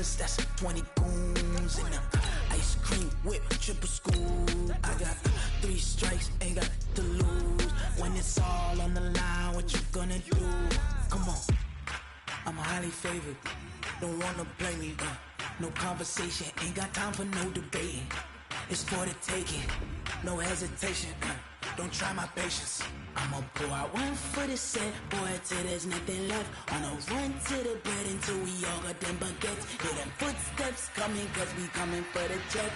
choppers, that's 20 goons in them. Ice cream whip, triple school. I got 3 strikes, ain't got to lose. When it's all on the line, what you gonna do? Come on, I'm highly favored. Don't wanna play me, no conversation, ain't got time for no debating. It's for the taking, no hesitation. Don't try my patience. I'ma pour out one for the set, boy, till there's nothing left. On a run to the bread until we all got them baguettes. Hear them footsteps coming, cause we coming for the check.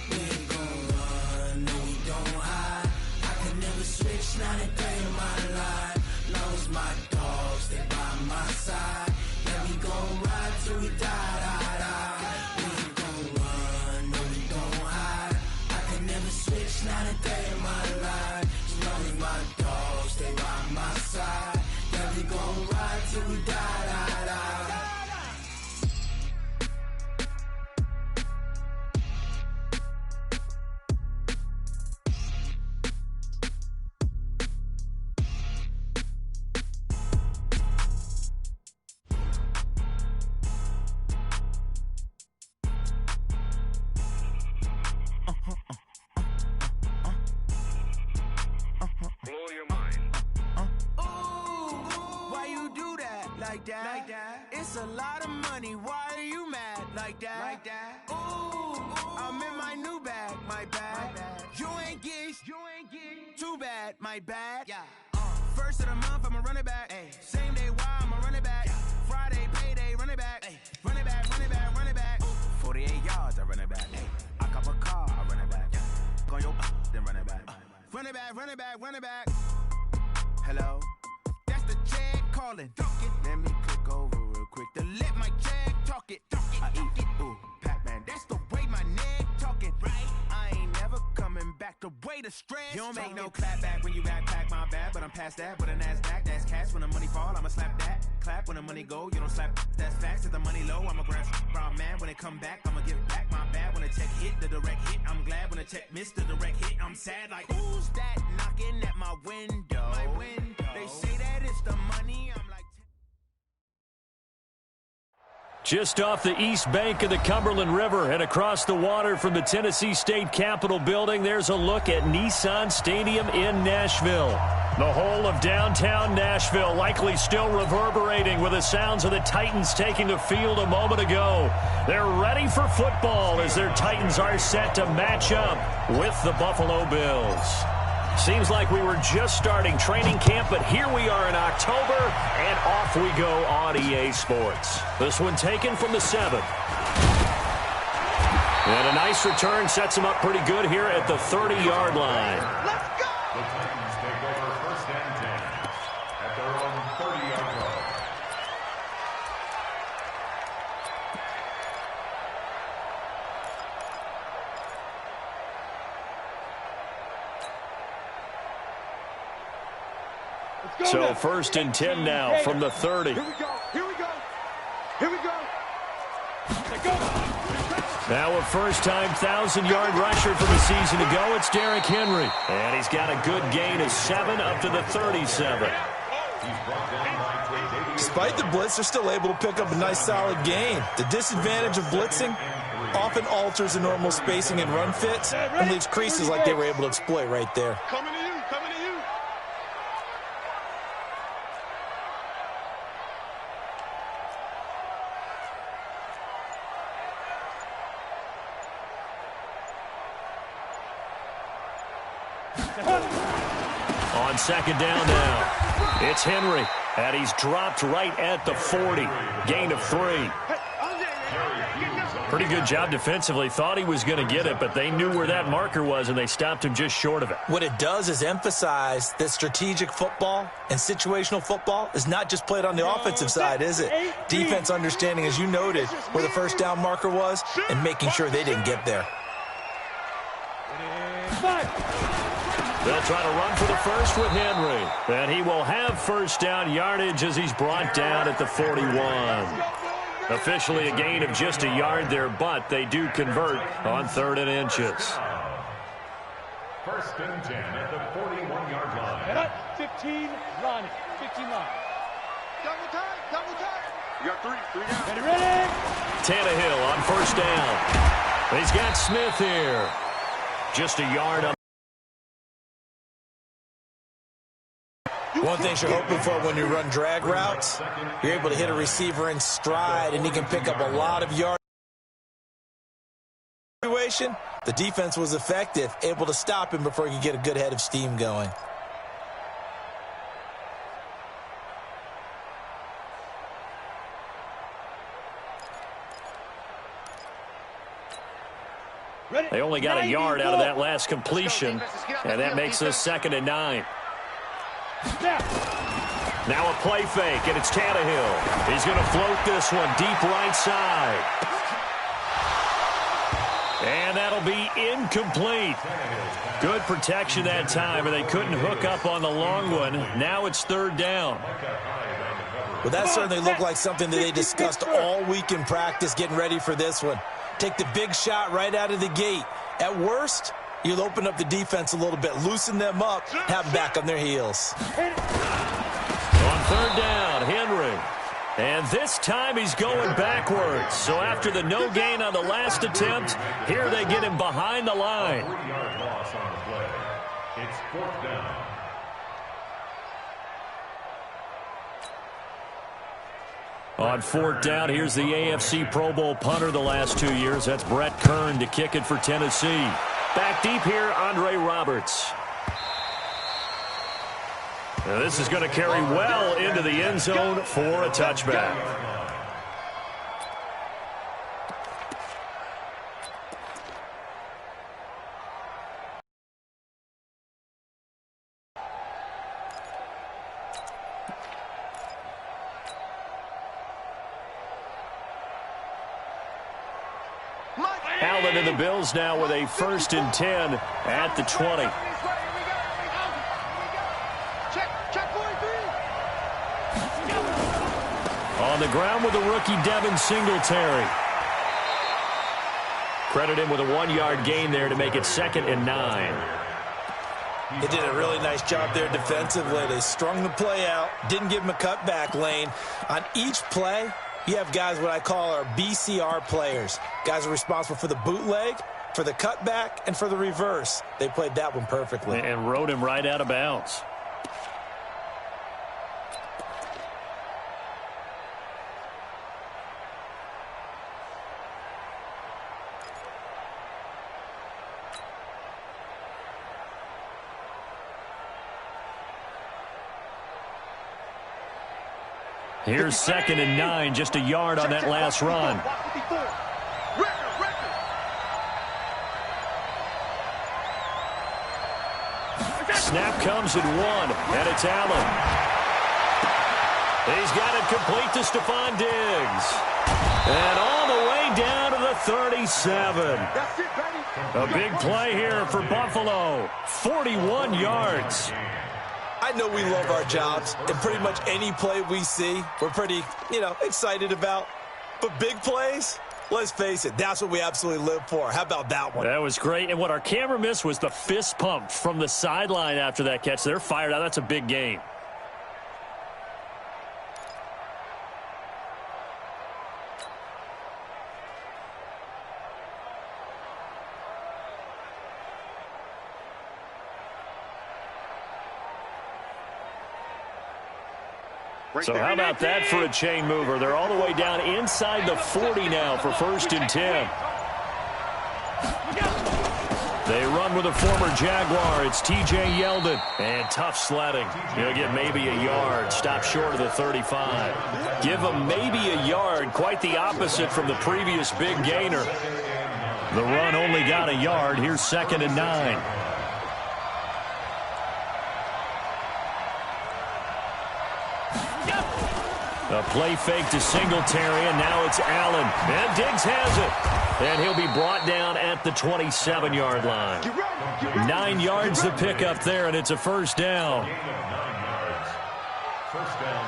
We ain't gon' run, no we don't hide. I can never switch, not a day in my life. Long as my dogs, they by my side. Yeah, we gon' ride till we die, die, die. We ain't gon' run, no we don't hide. I can never switch, not a day in my life. As long as my dogs, they by my side. Yeah, we gon' ride till we die, die, die. Like that. It's a lot of money. Why are you mad like that? Ooh, I'm in my new bag, my bad. You ain't getting too bad, my bad. Yeah. First of the month, I'ma run it back. Ay. Same day, why I'ma run it back. Friday, payday, run it back. Ay. Run it back, run it back, run it back. 48 yards, I run it back. Ay. I cop a car, I run it back. Go on your then run it back. Run it back, run it back, run it back. Hello? That's the check calling. Let me click over real quick to let my check talk it. I eat it, ooh, Pac-Man. That's the way my neck talking, right? I ain't never coming back. The way the stress. You don't make no clap back when you backpack, my bad. But I'm past that with a NASDAQ. That's cash when the money fall. I'ma slap that. Clap when the money go. You don't slap. That's facts. If the money low, I'ma grab brown man. When it come back, I'ma give back my bad. When the check hit, the direct hit. I'm glad when the check missed the direct hit. I'm sad like who's that knocking at my window? My window. They say that it's the money. I'm like. Just off the east bank of the Cumberland River and across the water from the Tennessee State Capitol building, there's a look at Nissan Stadium in Nashville. The whole of downtown Nashville likely still reverberating with the sounds of the Titans taking the field a moment ago. They're ready for football as their Titans are set to match up with the Buffalo Bills. Seems like we were just starting training camp, but here we are in October, and off we go on EA Sports. This one taken from the 7. And a nice return sets them up pretty good here at the 30-yard line. Let's go! The Titans take over 1st and 10 at their own 30-yard line. So 1st and 10 now from the 30. Here we go. Here we go. Here we go. Now a first-time 1,000-yard rusher for the season to go. It's Derrick Henry. And he's got a good gain of 7 up to the 37. Despite the blitz, they're still able to pick up a nice, solid gain. The disadvantage of blitzing often alters the normal spacing and run fits and leaves creases like they were able to exploit right there. Coming to you. Coming to you. On 2nd down now, it's Henry, and he's dropped right at the 40. Gain of 3. Pretty good job defensively. Thought he was going to get it, but they knew where that marker was, and they stopped him just short of it. What it does is emphasize that strategic football and situational football is not just played on the offensive side, is it? Defense understanding, as you noted, where the first down marker was and making sure they didn't get there. They'll try to run for the first with Henry. And he will have first down yardage as he's brought down at the 41. Officially a gain of just a yard there, but they do convert on 3rd and inches. 1st and 10 at the 41-yard line. 15 line. 15 line. Double time. Double time. You got three down. Ready. Tannehill on first down. He's got Smith here. Just a yard on. One thing you're hoping for when you run drag routes, you're able to hit a receiver in stride, and he can pick up a lot of yards. The defense was effective, able to stop him before he could get a good head of steam going. They only got a yard out of that last completion, and that makes this 2nd and 9. Now a play fake, and it's Tannehill. He's going to float this one deep right side. And that'll be incomplete. Good protection that time, and they couldn't hook up on the long one. Now it's 3rd down. Well, that certainly looked like something that they discussed all week in practice getting ready for this one. Take the big shot right out of the gate. At worst, you'll open up the defense a little bit, loosen them up, have them back on their heels. On 3rd down, Henry. And this time he's going backwards. So after the no gain on the last attempt, here they get him behind the line. 3-yard loss on the play. It's 4th down. On 4th down, here's the AFC Pro Bowl punter the last 2 years. That's Brett Kern to kick it for Tennessee. Back deep here, Andre Roberts. Now this is going to carry well into the end zone for a touchback. Allen and the Bills now with a 1st and 10 at the 20. On the ground with the rookie Devin Singletary. Credit him with a 1-yard gain there to make it 2nd and 9. They did a really nice job there defensively. They strung the play out, didn't give him a cutback lane. On each play, you have guys what I call our BCR players. Guys are responsible for the bootleg, for the cutback, and for the reverse. They played that one perfectly. And rode him right out of bounds. Here's 2nd and 9, just a yard on that last run. Snap comes at 1, and it's Allen. He's got it complete to Stephon Diggs. And all the way down to the 37. A big play here for Buffalo. 41 yards. I know we love our jobs, and pretty much any play we see, we're pretty, excited about. But big plays, let's face it, that's what we absolutely live for. How about that one? That was great. And what our camera missed was the fist pump from the sideline after that catch. They're fired out. That's a big game. So how about that for a chain mover? They're all the way down inside the 40 now for 1st and 10. They run with a former Jaguar. It's T.J. Yeldon. And tough sledding. He'll get maybe a yard. Stop short of the 35. Give him maybe a yard. Quite the opposite from the previous big gainer. The run only got a yard. Here's 2nd and 9. A play fake to Singletary, and now it's Allen. And Diggs has it. And he'll be brought down at the 27-yard line. 9 yards to pick up there, and it's a 1st down.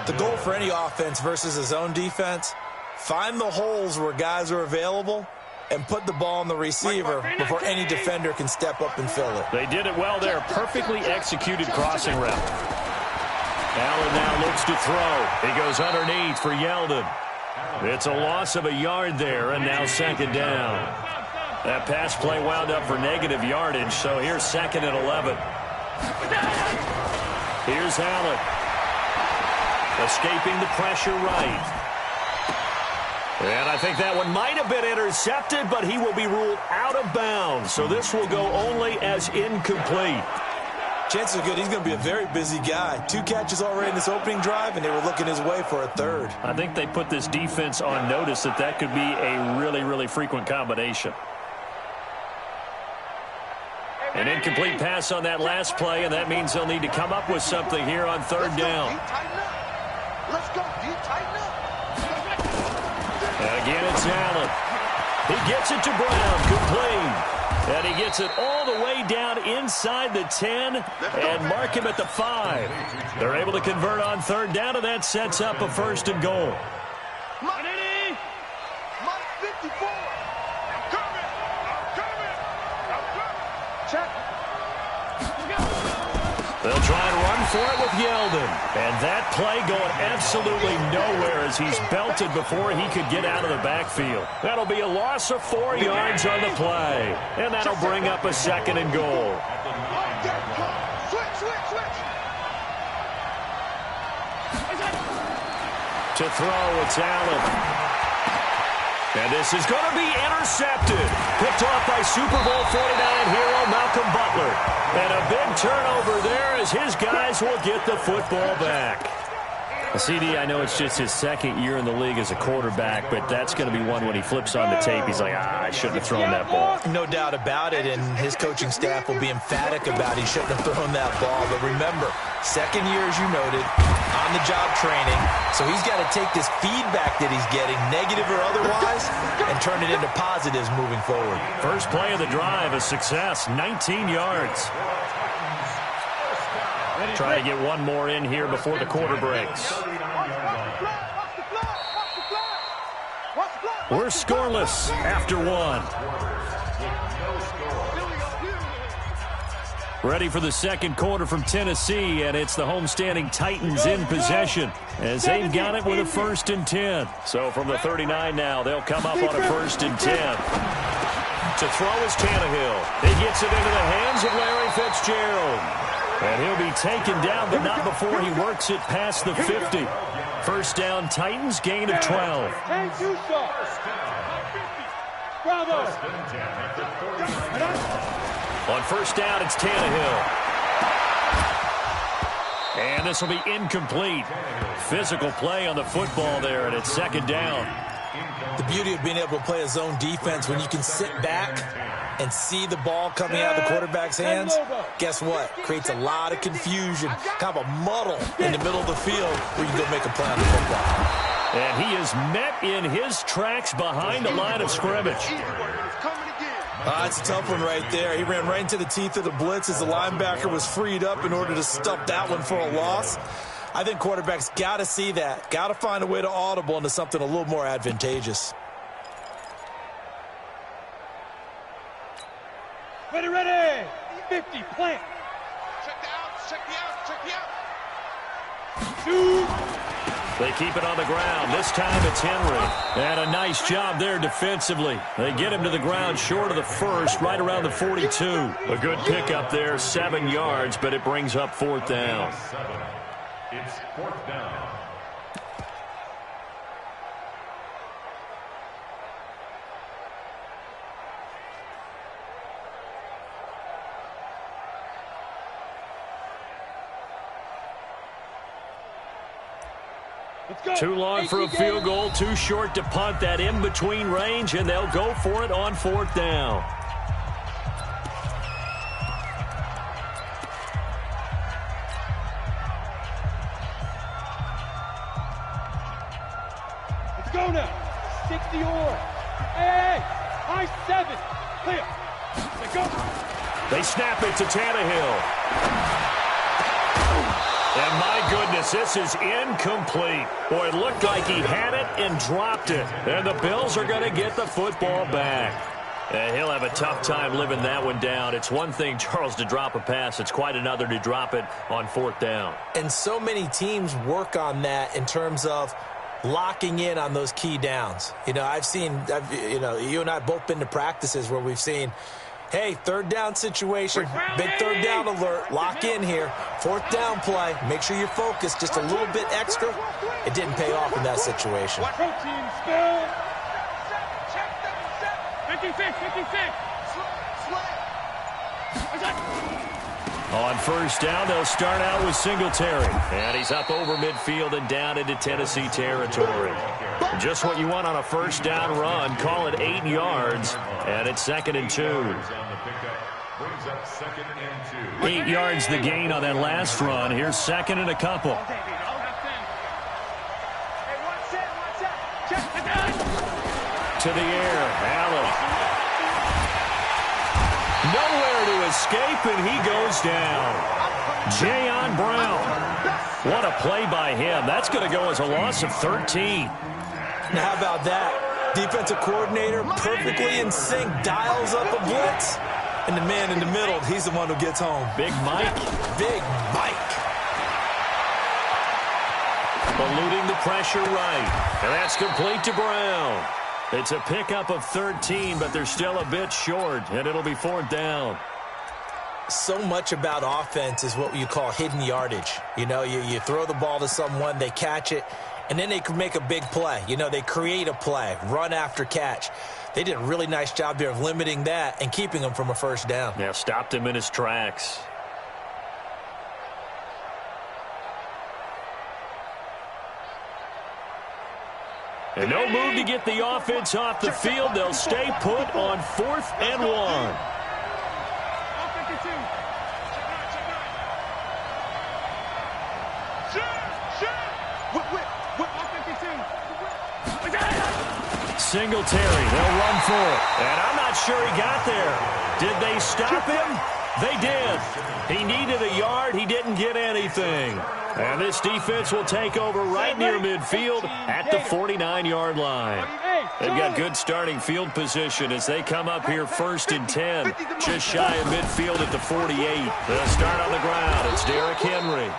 The goal for any offense versus his own defense, find the holes where guys are available and put the ball on the receiver before any defender can step up and fill it. They did it well there. Perfectly executed crossing route. Allen now looks to throw. He goes underneath for Yeldon. It's a loss of a yard there, and now second down. That pass play wound up for negative yardage, so here's second and 11. Here's Allen. Escaping the pressure right. And I think that one might have been intercepted, but he will be ruled out of bounds. So this will go only as incomplete. Chances are good he's going to be a very busy guy. 2 catches already in this opening drive, and they were looking his way for a third. I think they put this defense on notice that could be a really, really frequent combination. An incomplete pass on that last play, and that means they'll need to come up with something here on third down. Let's go, D. Tighten up. And again, it's Allen. He gets it to Brown, complete. And he gets it all the way down inside the 10 and mark him at the 5. They're able to convert on third down, and that sets up a first and goal. Mike 54. I'm coming. Check. They'll try and run for it with Yeldon. And that play going absolutely nowhere as he's belted before he could get out of the backfield. That'll be a loss of 4 yards on the play. And that'll bring up a second and goal. Switch. To throw, it's Allen. And this is going to be intercepted. Picked off by Super Bowl 49 hero Malcolm Butler. And a big turnover there as his guys will get the football back. CD, I know it's just his second year in the league as a quarterback, but that's going to be one when he flips on the tape. He's like, I shouldn't have thrown that ball. No doubt about it, and his coaching staff will be emphatic about he shouldn't have thrown that ball. But remember, second year, as you noted, on-the-job training, so he's got to take this feedback that he's getting, negative or otherwise, and turn it into positives moving forward. First play of the drive, a success, 19 yards. Try to get one more in here before the quarter breaks. We're scoreless after one. Ready for the second quarter from Tennessee, and it's the homestanding Titans in possession as they've got it with a 1st and 10. So from the 39 now, they'll come up on a 1st and 10. To throw is Tannehill. He gets it into the hands of Larry Fitzgerald. And he'll be taken down, but not before he works it past the 50. First down, Titans, gain of 12. On first down, it's Tannehill. And this will be incomplete. Physical play on the football there, and it's second down. The beauty of being able to play a zone defense when you can sit back and see the ball coming out of the quarterback's hands, guess what? Creates a lot of confusion, kind of a muddle in the middle of the field where you can go make a play on the football. And he is met in his tracks behind the line of scrimmage. It's a tough one right there. He ran right into the teeth of the blitz as the linebacker was freed up in order to stuff that one for a loss. I think quarterbacks got to see that, got to find a way to audible into something a little more advantageous. Ready. 50, plant. Check the out. Shoot. They keep it on the ground. This time it's Henry. And a nice job there defensively. They get him to the ground short of the first, right around the 42. A good pickup there, 7 yards, but it brings up 4th down. It's 4th down. Too long for a field goal, too short to punt. That in-between range, and they'll go for it on 4th down. Let's go now. 60 or. Hey, high 7. Clear. Let's go. They snap it to Tannehill. And my goodness, this is incomplete. Boy, it looked like he had it and dropped it. And the Bills are going to get the football back. And he'll have a tough time living that one down. It's one thing, Charles, to drop a pass. It's quite another to drop it on 4th down. And so many teams work on that in terms of locking in on those key downs. You know, you and I have both been to practices where we've seen, hey, third down situation, big third down alert, lock in here. Fourth down play, make sure you're focused just a little bit extra. It didn't pay off in that situation. 56. On first down, they'll start out with Singletary. And he's up over midfield and down into Tennessee territory. Just what you want on a first down run. Call it 8 yards, and it's 2nd and 2. 8 yards the gain on that last run. Here's 2nd and a couple. To the air, Allen. Nowhere to escape, and he goes down. Jayon Brown. What a play by him. That's going to go as a loss of 13. Now, how about that? Defensive coordinator perfectly in sync, dials up a blitz. And the man in the middle, he's the one who gets home. Big Mike. Big Mike. Eluding the pressure right. And that's complete to Brown. It's a pickup of 13, but they're still a bit short, and it'll be 4th down. So much about offense is what you call hidden yardage. You know, you throw the ball to someone, they catch it, and then they can make a big play. You know, they create a play, run after catch. They did a really nice job there of limiting that and keeping him from a first down. Yeah, stopped him in his tracks. And no move to get the offense off the field. They'll stay put on 4th and 1. Singletary, they'll run for it. And I'm not sure he got there. Did they stop him? They did. He needed a yard. He didn't get anything. And this defense will take over right near midfield at the 49-yard line. They've got good starting field position as they come up here 1st and 10, just shy of midfield at the 48. They'll start on the ground. It's Derrick Henry.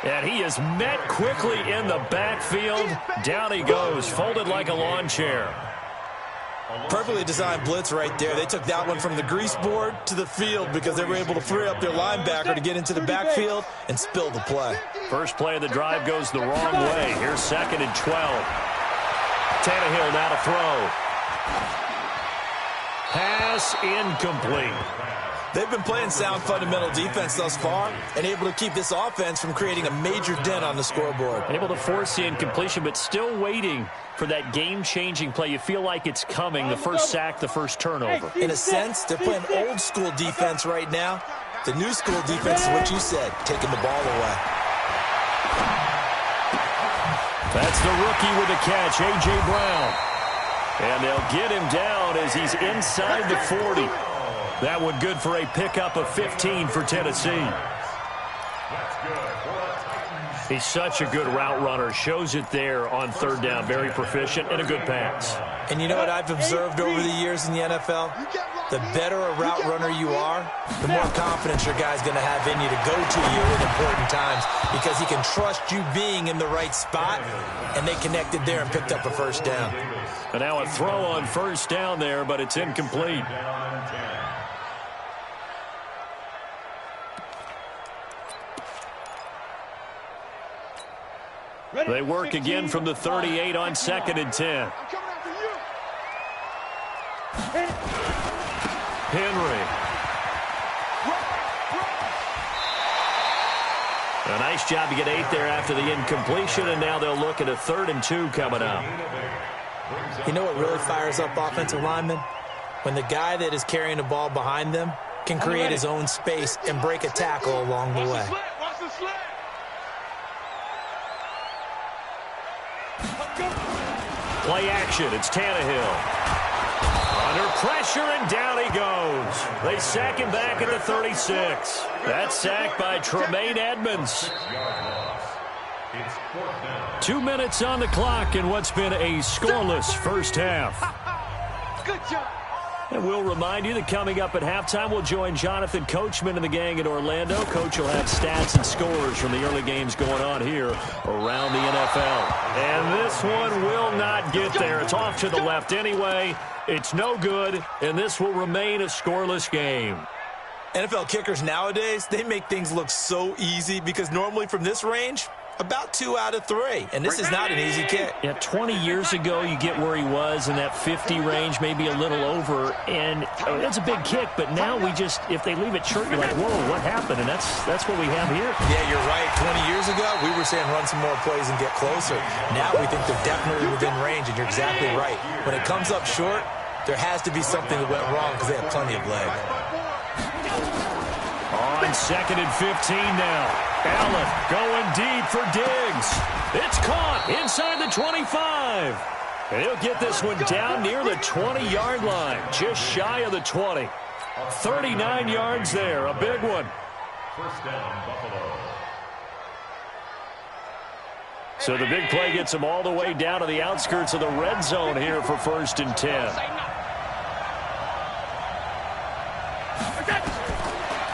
And he is met quickly in the backfield. Down he goes, folded like a lawn chair. Perfectly designed blitz right there. They took that one from the grease board to the field because they were able to free up their linebacker to get into the backfield and spill the play. First play of the drive goes the wrong way. Here's 2nd and 12. Tannehill now to throw. Pass incomplete. They've been playing sound fundamental defense thus far and able to keep this offense from creating a major dent on the scoreboard. Able to force the incompletion, but still waiting for that game-changing play. You feel like it's coming, the first sack, the first turnover. In a sense, they're playing old-school defense right now. The new school defense is what you said, taking the ball away. That's the rookie with the catch, A.J. Brown. And they'll get him down as he's inside the 40. That one good for a pickup of 15 for Tennessee. He's such a good route runner. Shows it there on 3rd down. Very proficient and a good pass. And you know what I've observed over the years in the NFL? The better a route runner you are, the more confidence your guy's going to have in you to go to you in important times because he can trust you being in the right spot, and they connected there and picked up a first down. And now a throw on first down there, but it's incomplete. They work again from the 38 on 2nd and 10. Henry. A nice job to get 8 there after the incompletion, and now they'll look at a 3rd and 2 coming up. You know what really fires up offensive linemen? When the guy that is carrying the ball behind them can create his own space and break a tackle along the way. Play action. It's Tannehill. Under pressure, and down he goes. They sack him back at the 36. That's sacked by Tremaine Edmonds. 2 minutes on the clock in what's been a scoreless first half. Good job. And we'll remind you that coming up at halftime, we'll join Jonathan Coachman and the gang in Orlando. Coach will have stats and scores from the early games going on here around the NFL. And this one will not get there. It's off to the left anyway. It's no good, and this will remain a scoreless game. NFL kickers nowadays, they make things look so easy because normally from this range, about 2 out of 3. And this is not an easy kick. Yeah, 20 years ago, you get where he was in that 50 range, maybe a little over. And that's a big kick, but now we just, if they leave it short, you're like, whoa, what happened? And that's what we have here. Yeah, you're right. 20 years ago, we were saying run some more plays and get closer. Now we think they're definitely within range, and you're exactly right. When it comes up short, there has to be something that went wrong because they have plenty of leg. On 2nd and 15 now. Allen going deep for Diggs. It's caught inside the 25. And he'll get this one down near the 20-yard line, just shy of the 20. 39 yards there, a big one. First down, Buffalo. So the big play gets him all the way down to the outskirts of the red zone here for 1st and 10.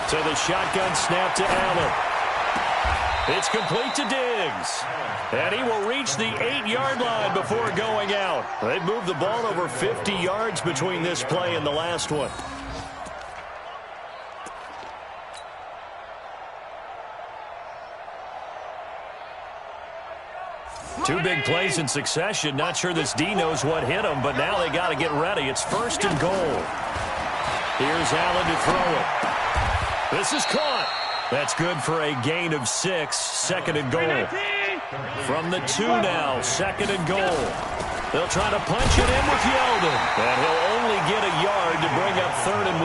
So the shotgun snap to Allen. It's complete to Diggs. And he will reach the 8-yard line before going out. They've moved the ball over 50 yards between this play and the last one. Two big plays in succession. Not sure this D knows what hit him, but now they got to get ready. It's 1st and goal. Here's Allen to throw it. This is caught. That's good for a gain of 6. 2nd and goal. From the 2 now, 2nd and goal. They'll try to punch it in with Yeldon. And he'll only get a yard to bring up 3rd and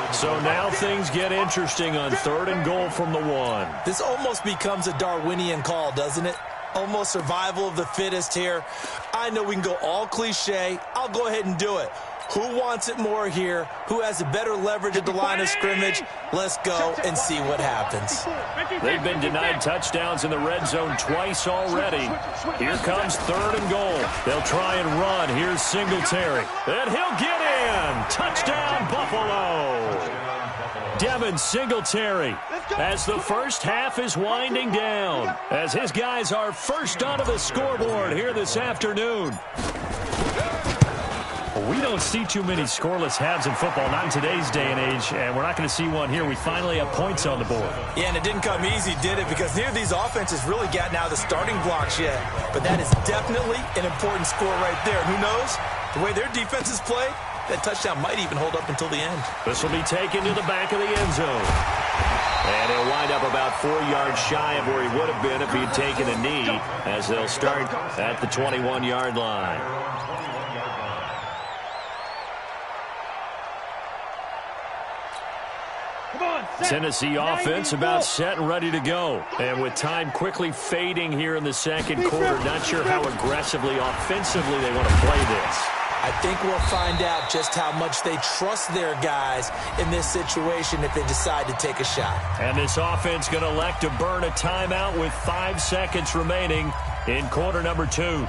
1. So now things get interesting on 3rd and goal from the 1. This almost becomes a Darwinian call, doesn't it? Almost survival of the fittest here. I know we can go all cliche. I'll go ahead and do it. Who wants it more here? Who has a better leverage at the line of scrimmage? Let's go and see what happens. They've been denied touchdowns in the red zone twice already. Here comes 3rd and goal. They'll try and run. Here's Singletary. And he'll get in. Touchdown, Buffalo. Devin Singletary as the first half is winding down, as his guys are first onto the scoreboard here this afternoon. We don't see too many scoreless halves in football, not in today's day and age, and we're not going to see one here. We finally have points on the board. Yeah, and it didn't come easy, did it? Because neither of these offenses really gotten out of the starting blocks yet. But that is definitely an important score right there. Who knows? The way their defenses play, that touchdown might even hold up until the end. This will be taken to the back of the end zone. And he'll wind up about 4 yards shy of where he would have been if he'd taken a knee, as they'll start at the 21-yard line. Tennessee offense about set and ready to go. And with time quickly fading here in the 2nd quarter, not sure how aggressively, offensively they want to play this. I think we'll find out just how much they trust their guys in this situation if they decide to take a shot. And this offense going to elect to burn a timeout with 5 seconds remaining in quarter number 2.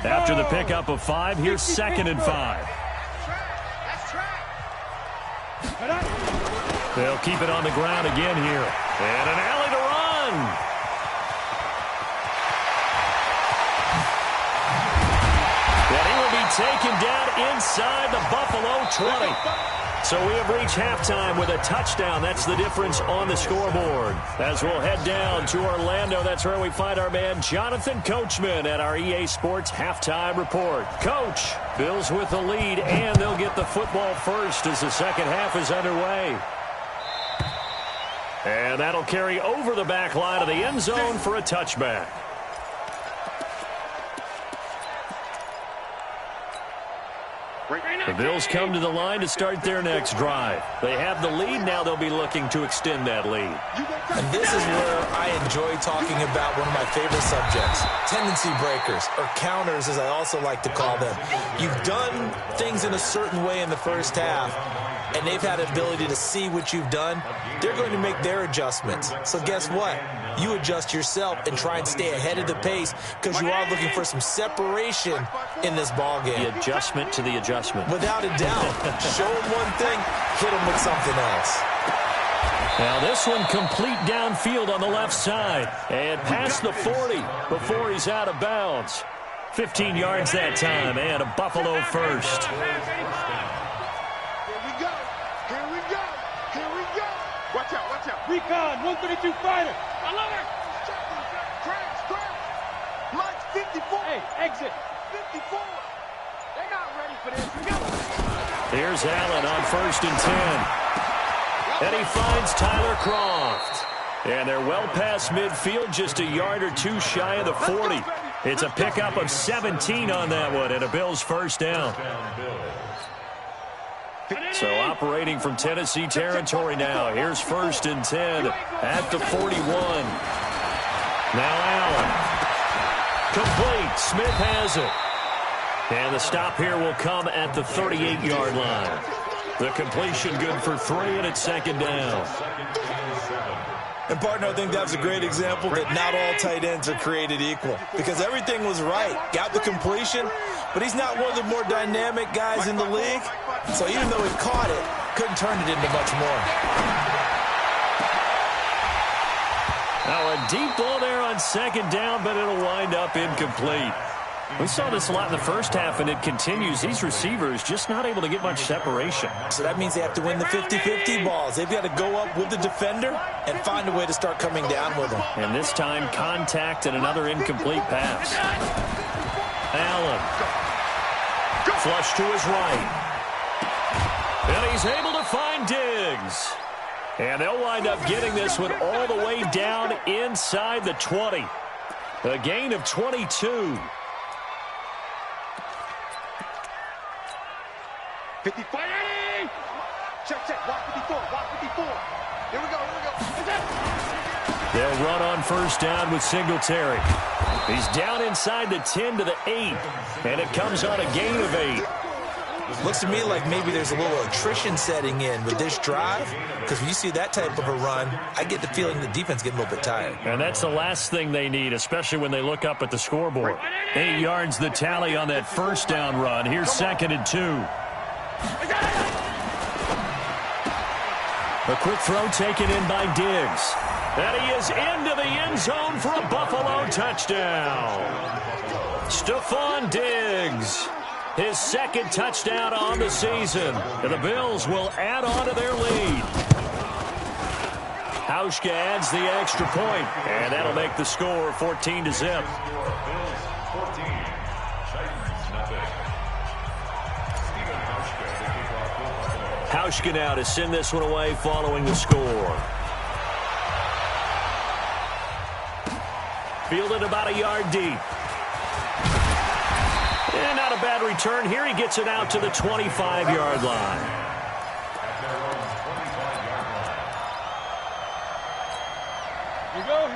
After the pickup of 5, here's 2nd and 5. They'll keep it on the ground again here. And an alley to run. And he will be taken down inside the Buffalo 20. So we have reached halftime with a touchdown. That's the difference on the scoreboard. As we'll head down to Orlando, that's where we find our man Jonathan Coachman at our EA Sports Halftime Report. Coach, Bills with the lead, and they'll get the football first as the 2nd half is underway. And that'll carry over the back line of the end zone for a touchback. The Bills come to the line to start their next drive. They have the lead. Now they'll be looking to extend that lead. And this is where I enjoy talking about one of my favorite subjects, tendency breakers, or counters as I also like to call them. You've done things in a certain way in the first half, and they've had the ability to see what you've done. They're going to make their adjustments. So guess what? you adjust yourself and try and stay ahead of the pace because you are looking for some separation in this ball game. The adjustment to the adjustment. Without a doubt. Show him one thing, hit him with something else. Now this one complete downfield on the left side. And past the 40 before he's out of bounds. 15 yards that time and a Buffalo first. Here we go. Here we go. Here we go. Watch out. Watch out. Recon, 132 fighter. I love it. Crash. Mike, 54. Hey, exit. 54. They're not ready for this. We go. Here's Allen on 1st and 10. And he finds Tyler Croft. And they're well past midfield, just a yard or two shy of the 40. It's a pickup of 17 on that one, and a Bills first down. So operating from Tennessee territory now. Here's 1st and 10 at the 41. Now Allen. Complete. Smith has it. And the stop here will come at the 38-yard line. The completion good for 3, and it's 2nd down. And, partner, I think that's a great example that not all tight ends are created equal because everything was right. Got the completion, but he's not one of the more dynamic guys in the league. So even though he caught it, couldn't turn it into much more. Now a deep ball there on 2nd down, but it'll wind up incomplete. We saw this a lot in the first half, and it continues. These receivers just not able to get much separation. So that means they have to win the 50-50 balls. They've got to go up with the defender and find a way to start coming down with them. And this time, contact and another incomplete pass. Allen. Flush to his right. And he's able to find Diggs. And they'll wind up getting this one all the way down inside the 20. A gain of 22. 55. Check. Block 54. Here we go. They'll run on 1st down with Singletary. He's down inside the 10 to the 8. And it comes on a gain of 8. Looks to me like maybe there's a little attrition setting in with this drive because when you see that type of a run, I get the feeling the defense getting a little bit tired. And that's the last thing they need, especially when they look up at the scoreboard. 8 yards the tally on that 1st down run. Here's 2nd and 2. A quick throw taken in by Diggs. And he is into the end zone for a Buffalo touchdown. Stephon Diggs. His 2nd touchdown on the season. And the Bills will add on to their lead. Hauschka adds the extra point, and that'll make the score 14-0. Hauschka now to send this one away following the score. Fielded about a yard deep. And not a bad return here. He gets it out to the 25-yard line.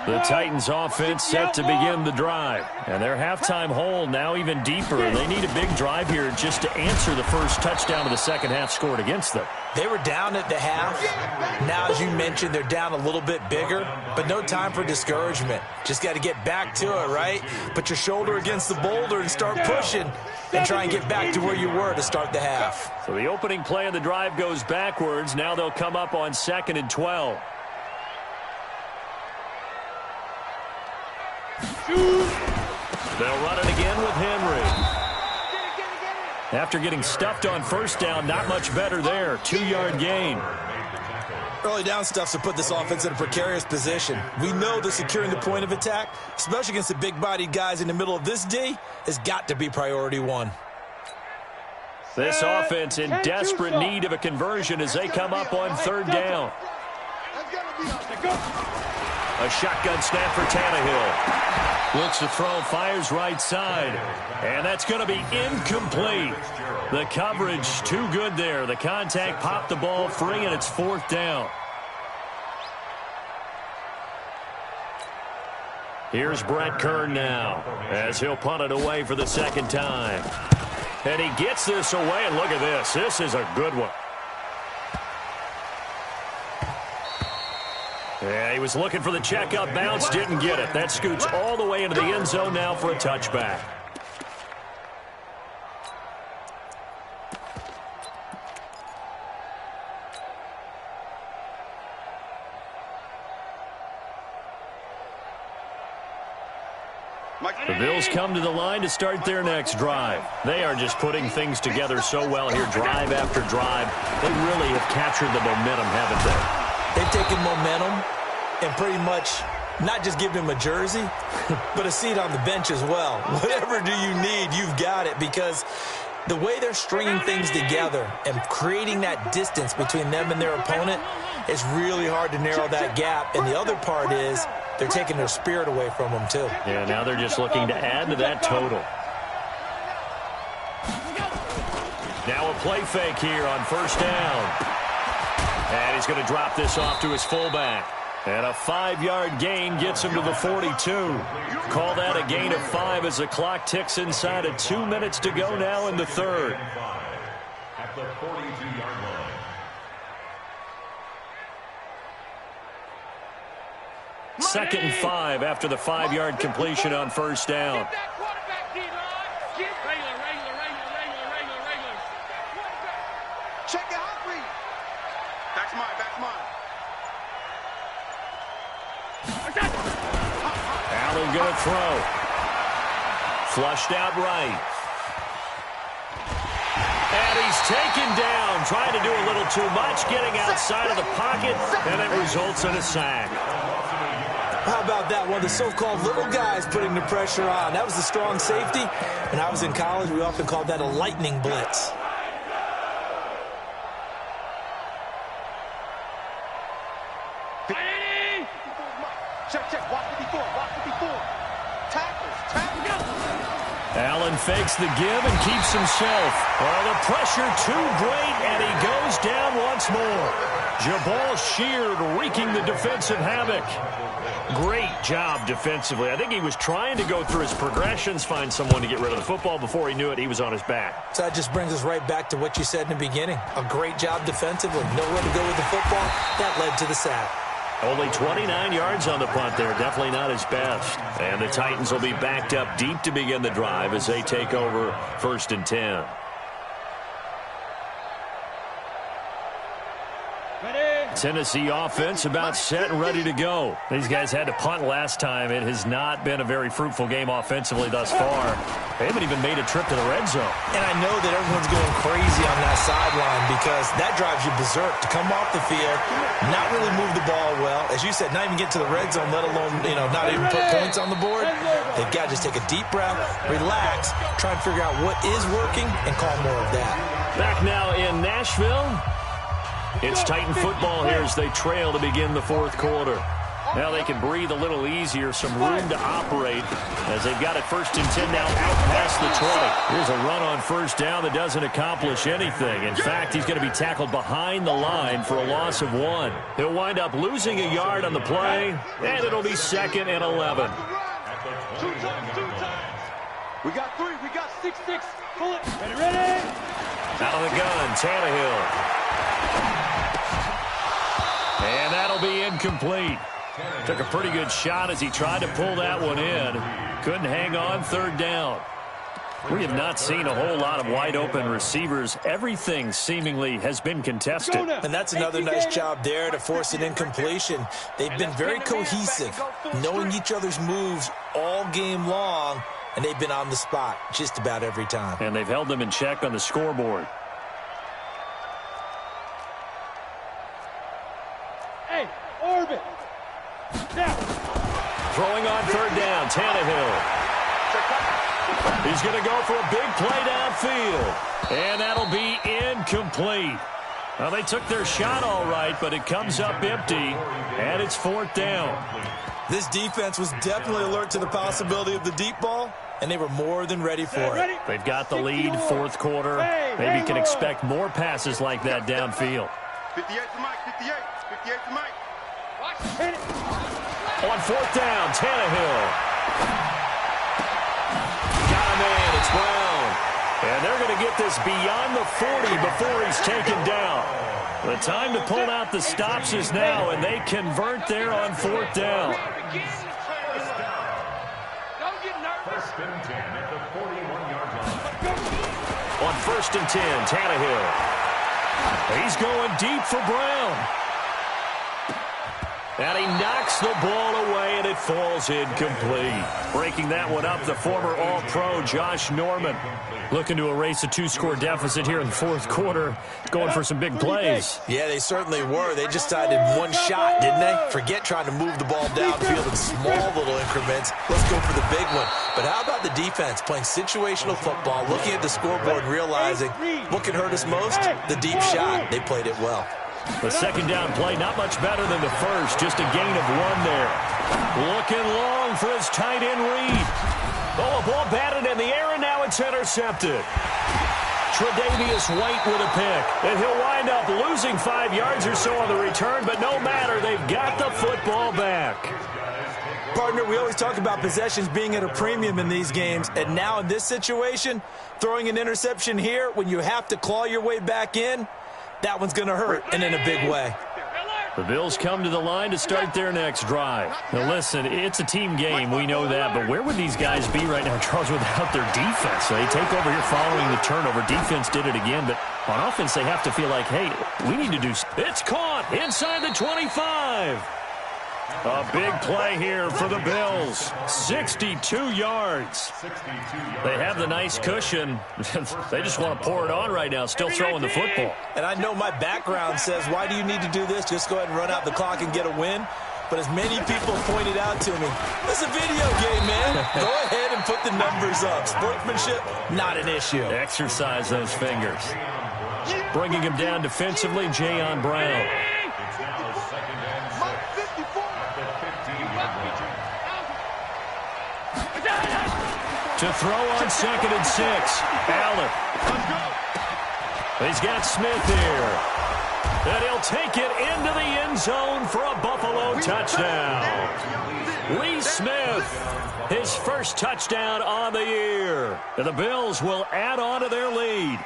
The Titans offense set to begin the drive. And their halftime hole now even deeper. They need a big drive here just to answer the first touchdown of the second half scored against them. They were down at the half. Now, as you mentioned, they're down a little bit bigger, but no time for discouragement. Just got to get back to it, right? Put your shoulder against the boulder and start pushing and try and get back to where you were to start the half. So the opening play of the drive goes backwards. Now they'll come up on 2nd and 12. They'll run it again with Henry. After getting stuffed on 1st down, not much better there. 2-yard gain. Early down stuff to put this offense in a precarious position. We know that securing the point of attack, especially against the big-bodied guys in the middle of this D, has got to be priority 1. This offense in desperate need of a conversion as they come up on 3rd down. A shotgun snap for Tannehill. Looks to throw, fires right side. And that's going to be incomplete. The coverage too good there. The contact popped the ball free, and it's 4th down. Here's Brett Kern now as he'll punt it away for the 2nd time. And he gets this away, and look at this. This is a good one. Yeah, he was looking for the checkup bounce, didn't get it. That scoots all the way into the end zone now for a touchback. The Bills come to the line to start their next drive. They are just putting things together so well here, drive after drive. They really have captured the momentum, haven't they? They've taken momentum and pretty much not just given him a jersey, but a seat on the bench as well. Whatever do you need, you've got it, because the way they're stringing things together and creating that distance between them and their opponent, it's really hard to narrow that gap. And the other part is they're taking their spirit away from them, too. Yeah, now they're just looking to add to that total. Now a play fake here on first down. And he's going to drop this off to his fullback. And a 5-yard gain gets him to the 42. Call that a gain of 5 as the clock ticks inside of 2 minutes to go now in the third. At the 42-yard line. Second and 5 after the 5-yard completion on first down. Check it out, read. That's mine, that's mine. Allen going to throw. Flushed out right. And he's taken down, trying to do a little too much, getting outside of the pocket, and it results in a sack. How about that? One of the so-called little guys putting the pressure on. That was the strong safety. When I was in college, we often called that a lightning blitz. Check, walk 54, walk 54. Tackles. Allen fakes the give and keeps himself. Well, the pressure too great, and he goes down once more. Jabal Sheard wreaking the defensive havoc. Great job defensively. I think he was trying to go through his progressions, find someone to get rid of the football. Before he knew it, he was on his back. So that just brings us right back to what you said in the beginning. A great job defensively. Nowhere to go with the football. That led to the sack. Only 29 yards on the punt there. Definitely not his best. And the Titans will be backed up deep to begin the drive as they take over first and 10. Tennessee offense about set and ready to go. These guys had to punt last time. It has not been a very fruitful game offensively thus far. They haven't even made a trip to the red zone. And I know that everyone's going crazy on that sideline because that drives you berserk to come off the field, not really move the ball well. As you said, not even get to the red zone, let alone, not even put points on the board. They've got to just take a deep breath, relax, try and figure out what is working, and call more of that. Back now in Nashville. It's Titan football here as they trail to begin the fourth quarter. Now they can breathe a little easier, some room to operate as they've got it first and 10 now out past the 20. Here's a run on first down that doesn't accomplish anything. In fact, he's going to be tackled behind the line for a loss of 1. He'll wind up losing a yard on the play, and it'll be second and 11. Two times. We got 3. We got 6. Pull it. Ready. Out of the gun, Tannehill. And that'll be incomplete. Took a pretty good shot as he tried to pull that one in. Couldn't hang on third down. We have not seen a whole lot of wide-open receivers. Everything seemingly has been contested. And that's another nice job there to force an incompletion. They've been very cohesive, knowing each other's moves all game long, and they've been on the spot just about every time. And they've held them in check on the scoreboard. Orbit. Now. Throwing on third down, Tannehill. He's going to go for a big play downfield. And that'll be incomplete. Well, they took their shot all right, but it comes up empty, and it's fourth down. This defense was definitely alert to the possibility of the deep ball, and they were more than ready for it. They've got the lead, fourth quarter. Maybe can expect more passes like that downfield. 58 to Mike, 58 to Mike. On fourth down, Tannehill. Got him in. It's Brown. And they're going to get this beyond the 40 before he's taken down. The time to pull out the stops is now, and they convert there on 4th down. First and 10 at the 41-yard line. On 1st and 10, Tannehill. He's going deep for Brown. And he knocks the ball away, and it falls incomplete. Breaking that one up, the former All-Pro Josh Norman. Looking to erase a 2-score deficit here in the 4th quarter. Going for some big plays. Yeah, they certainly were. They just decided one shot, didn't they? Forget trying to move the ball downfield in small little increments. Let's go for the big one. But how about the defense playing situational football, looking at the scoreboard and realizing what can hurt us most? The deep shot. They played it well. The 2nd down play, not much better than the first. Just a gain of 1 there. Looking long for his tight end Reed. Oh, a ball batted in the air, and now it's intercepted. Tre'Davious White with a pick. And he'll wind up losing 5 yards or so on the return, but no matter, they've got the football back. Partner, we always talk about possessions being at a premium in these games, and now in this situation, throwing an interception here when you have to claw your way back in, that one's going to hurt, and in a big way. The Bills come to the line to start their next drive. Now, listen, it's a team game. We know that. But where would these guys be right now, Charles, without their defense? They take over here following the turnover. Defense did it again. But on offense, they have to feel like, hey, we need to do – it's caught inside the 25. A big play here for the Bills. 62 yards. They have the nice cushion. They just want to pour it on right now, still throwing the football. And I know my background says, why do you need to do this? Just go ahead and run out the clock and get a win. But as many people pointed out to me, it's a video game, man. Go ahead and put the numbers up. Sportsmanship, not an issue. Exercise those fingers. Bringing him down defensively, Jayon Brown. To throw on 2nd and 6. Allen. He's got Smith here. And he'll take it into the end zone for a Buffalo touchdown. Lee Smith, his first touchdown on the year. And the Bills will add on to their lead.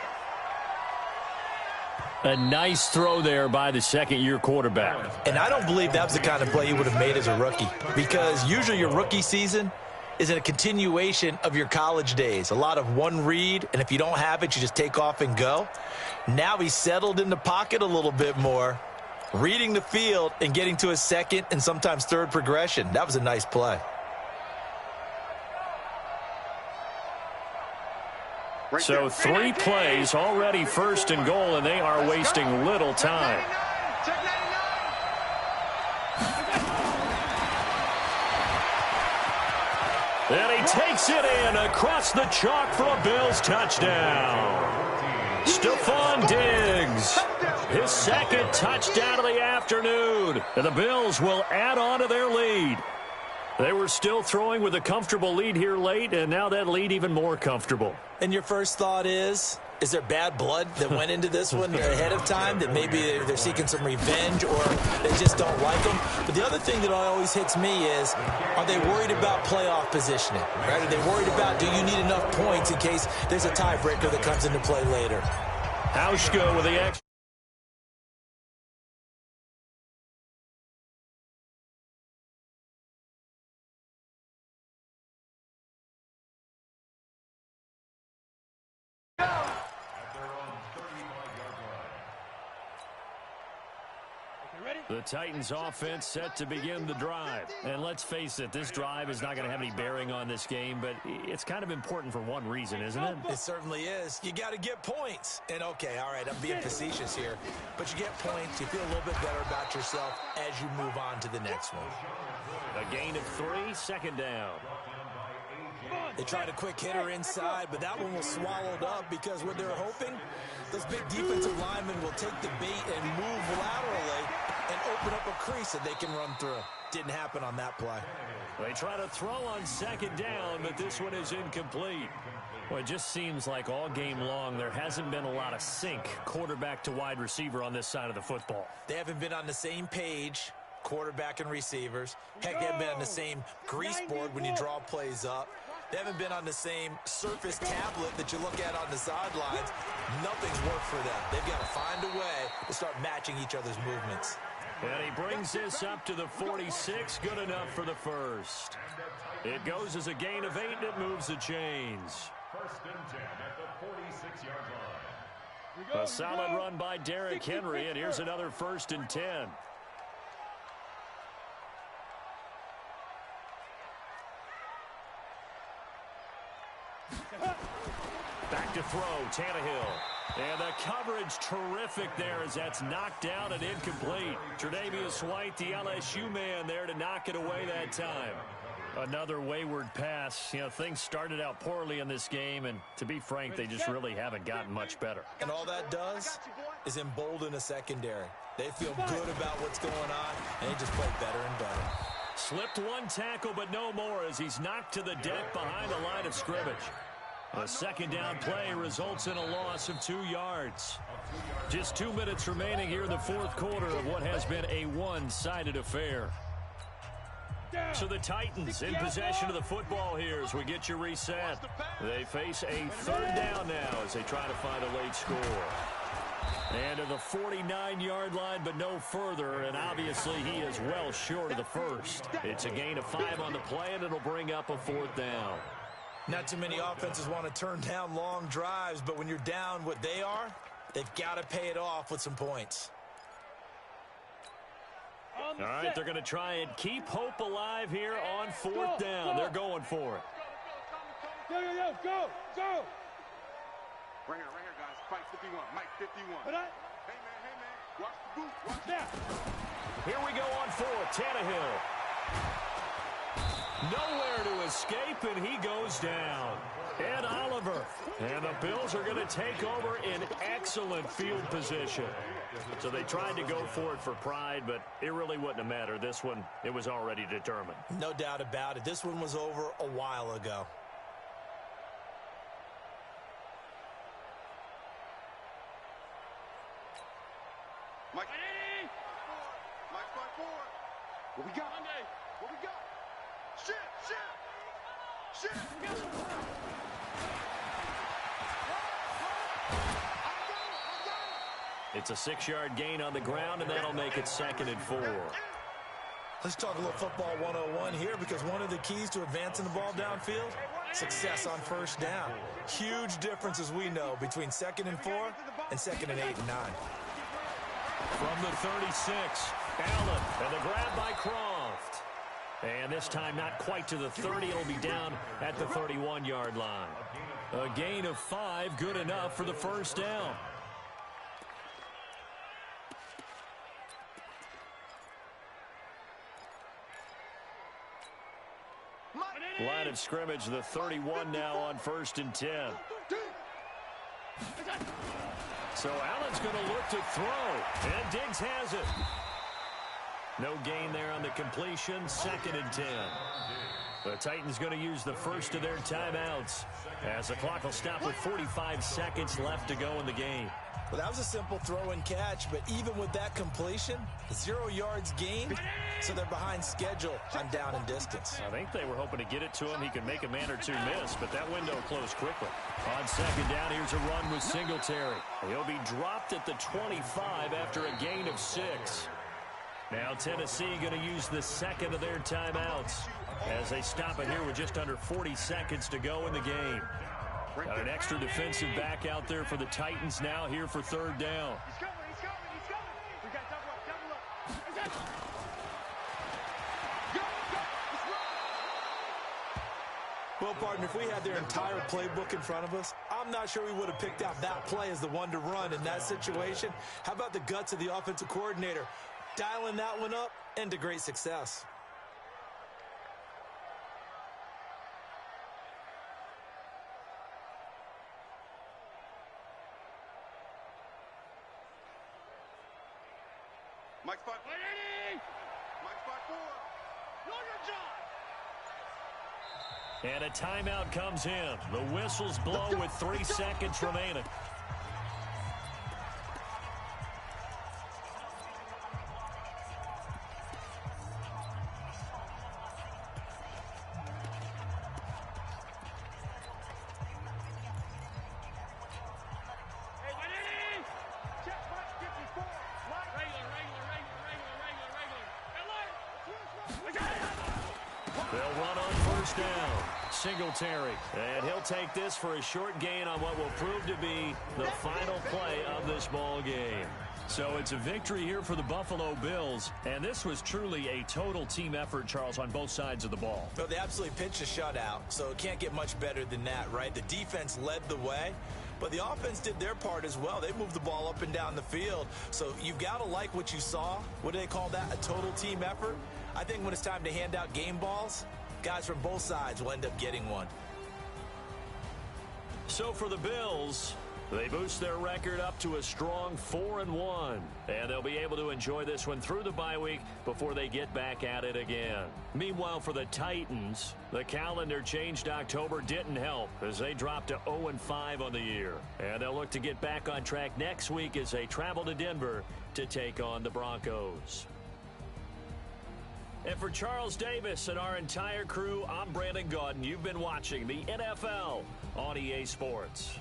A nice throw there by the 2nd-year quarterback. And I don't believe that was the kind of play he would have made as a rookie. Because usually your rookie season is a continuation of your college days. A lot of one read, and if you don't have it, you just take off and go. Now he's settled in the pocket a little bit more, reading the field and getting to his 2nd and sometimes 3rd progression. That was a nice play. So 3 plays, already 1st and goal, and they are wasting little time. And he takes it in across the chalk for a Bills touchdown. Stephon Diggs, his 2nd touchdown of the afternoon. And the Bills will add on to their lead. They were still throwing with a comfortable lead here late, and now that lead even more comfortable. And your first thought is there bad blood that went into this one ahead of time, that maybe they're seeking some revenge or they just don't like them? But the other thing that always hits me is, are they worried about playoff positioning? Right? Are they worried about, do you need enough points in case there's a tiebreaker that comes into play later? Hauschka with the extra. The Titans offense set to begin the drive. And let's face it, this drive is not going to have any bearing on this game, but it's kind of important for one reason, isn't it? It certainly is. You got to get points. And okay, all right, I'm being facetious here, but you get points, you feel a little bit better about yourself as you move on to the next one. A gain of 3, 2nd down. They tried a quick hitter inside, but that one was swallowed up because what they're hoping, those big defensive linemen will take the bait and move laterally and open up a crease that they can run through. Didn't happen on that play. They try to throw on 2nd down, but this one is incomplete. Well, it just seems like all game long there hasn't been a lot of sync quarterback to wide receiver on this side of the football. They haven't been on the same page, quarterback and receivers. Heck, they haven't been on the same grease board when you draw plays up. They haven't been on the same surface tablet that you look at on the sidelines. Nothing's worked for them. They've got to find a way to start matching each other's movements. And he brings this up to the 46. Good enough for the first. It goes as a gain of 8, and it moves the chains. First and 10 at the 46-yard line. A solid run by Derrick Henry, and here's another first and 10. Back to throw, Tannehill. And the coverage terrific there as that's knocked down and incomplete. Tre'Davious White, the LSU man there to knock it away that time. Another wayward pass. You know, things started out poorly in this game, and to be frank, they just really haven't gotten much better. And all that does is embolden a secondary. They feel good about what's going on, and they just play better and better. Slipped one tackle, but no more as he's knocked to the deck behind the line of scrimmage. A second down play results in a loss of 2 yards. Just 2 minutes remaining here in the fourth quarter of what has been a one-sided affair. So the Titans in possession of the football here as we get you reset. They face a third down now as they try to find a late score. And to the 49-yard line, but no further, and obviously he is well short of the first. It's a gain of 5 on the play, and it'll bring up a fourth down. Not too many offenses want to turn down long drives, but when you're down what they are, they've got to pay it off with some points. All right, they're going to try and keep hope alive here on fourth down. They're going for it. Go. Right here, guys. Fight 51. Mike 51. Hey, man. Watch the boot. Watch that. Here we go on fourth. Tannehill. Nowhere to escape, and he goes down. Ed Oliver. And the Bills are going to take over in excellent field position. So they tried to go for it for pride, but it really wouldn't have mattered. This one, it was already determined. No doubt about it. This one was over a while ago. Mike. Mike's going forward. What we got? What we got? Shit. It's a 6-yard gain on the ground, and that'll make it 2nd and 4. Let's talk a little football 101 here, because one of the keys to advancing the ball downfield, success on first down. Huge difference, as we know, between 2nd and 4 and 2nd and 8 and 9. From the 36, Allen, and the grab by Croft. And this time not quite to the 30. It'll be down at the 31-yard line. A gain of 5, good enough for the first down. Line of scrimmage, the 31 now on 1st and 10. So Allen's going to look to throw, and Diggs has it. No gain there on the completion, 2nd and 10. The Titans going to use the first of their timeouts as the clock will stop with 45 seconds left to go in the game. Well, that was a simple throw and catch, but even with that completion, 0 yards gained, so they're behind schedule on down and distance. I think they were hoping to get it to him. He could make a man or two miss, but that window closed quickly. On 2nd down, here's a run with Singletary. He'll be dropped at the 25 after a gain of 6. Now Tennessee going to use the 2nd of their timeouts as they stop it here with just under 40 seconds to go in the game. Got an extra defensive back out there for the Titans now here for 3rd down. He's coming. We got double up. Well, partner, if we had their entire playbook in front of us, I'm not sure we would have picked out that play as the one to run in that situation. How about the guts of the offensive coordinator? Dialing that one up into great success. Mike spot. Mike spot 4. And a timeout comes in. The whistles blow with 3 seconds remaining. first down. Singletary. And he'll take this for a short gain on what will prove to be the final play of this ball game. So it's a victory here for the Buffalo Bills, and this was truly a total team effort, Charles, on both sides of the ball. Well, they absolutely pitched a shutout, so it can't get much better than that, right? The defense led the way, but the offense did their part as well. They moved the ball up and down the field, so you've got to like what you saw. What do they call that, a total team effort? I think when it's time to hand out game balls, guys from both sides will end up getting one. So for the Bills, they boost their record up to a strong 4-1, and they'll be able to enjoy this one through the bye week before they get back at it again. Meanwhile, for the Titans, the calendar changed October didn't help as they dropped to 0-5 on the year, and they'll look to get back on track next week as they travel to Denver to take on the Broncos. And for Charles Davis and our entire crew, I'm Brandon Gaudin. You've been watching the NFL on EA Sports.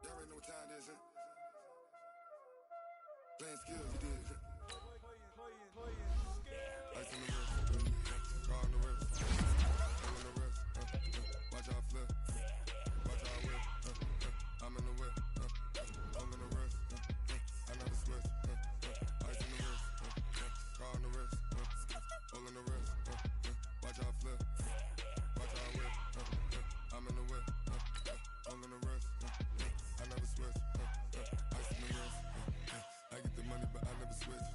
Y'all already know what time it is, huh? Playing skills, you did. Ice on the wrist, car on the wrist, hang on the wrist, watch out flip, watch out whip, I'm in the whip, hang on the wrist, I never switch, ice on the wrist, car on the wrist, hang on the wrist, watch out flip, watch out whip, I'm in the whip, hang on the wrist, I never switch, ice on the wrist, I get the money but I never switch.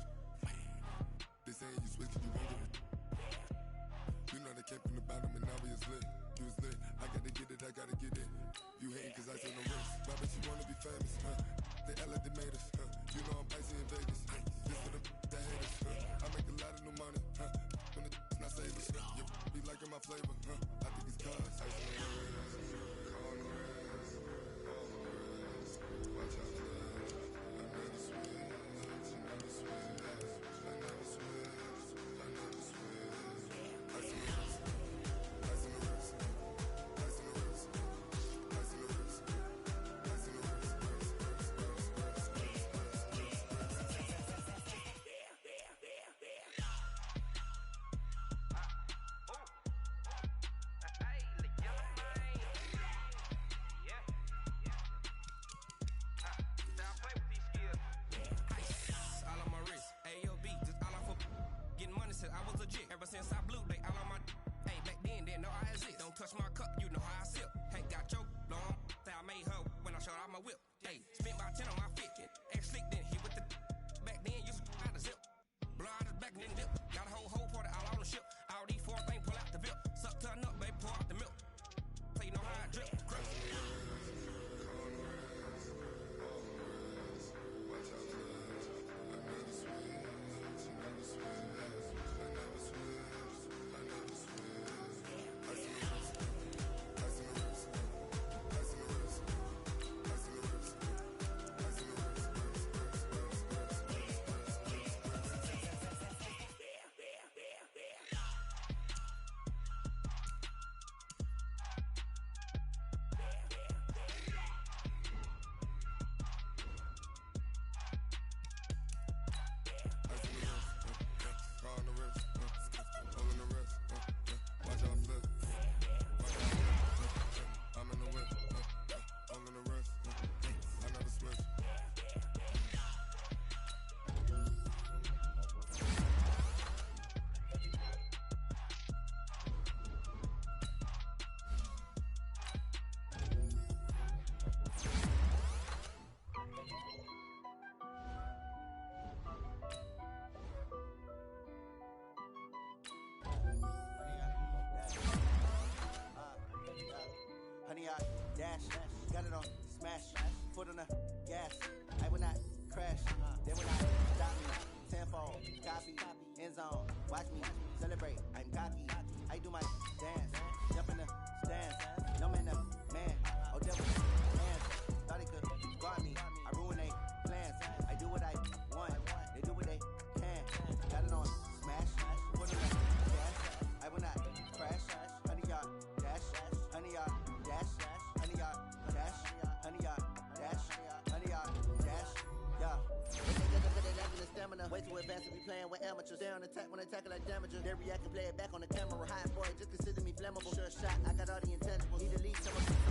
They say you switch and you won't get it. You know they came from the bottom and now we is lit. You was lit, I gotta get it, I gotta get it. You hating cause I said no risk. Why bet you wanna be famous, They act like they made us, You know I'm icy in Vegas, This for the that hate us, I make a lot of new money, When the not save us, You be liking my flavor, I think it's cause ice on the wrist, on the wrist, watch out for I never switch, I never switch, I never switch, I never switch. Ice on the wrist, ice on the wrist, ice on the wrist, ice on the wrist, ice on the wrist, I was legit. Ever since I blew, they all on my. Hey, back then, didn't know I exist. Don't touch my cup, you know how I sip. Hey, got your long. Say I made her when I showed out my whip. Hey, spent about 10 on my fit. Ex slick, then hit with the. Back then, used to out the zip. Blow out his back and then dip. Got a whole party all on the ship. All these four things pull out the VIP. Suck turn up, baby, pour out the milk. Play no high drip. Crush. Honey, I dash, got it on smash, foot on the gas. I will not crash, they will not stop me. Tenfold, copy, end zone, watch me celebrate. I'm cocky, I do my dance, jump in the stands. No man, the man, oh devil, hands. Thought they could guard me, I ruin they plans. I do what I want, they do dash, 100 yard, dash, 100 yard, dash, 100 yard, dash, yeah. The stamina, way too advanced to be playing with amateurs. Stay on attack when I tackle like damager. They react and play it back on the camera. Hot boy, just consider me flammable. Sure shot, I got all the intangibles. Need to lead some of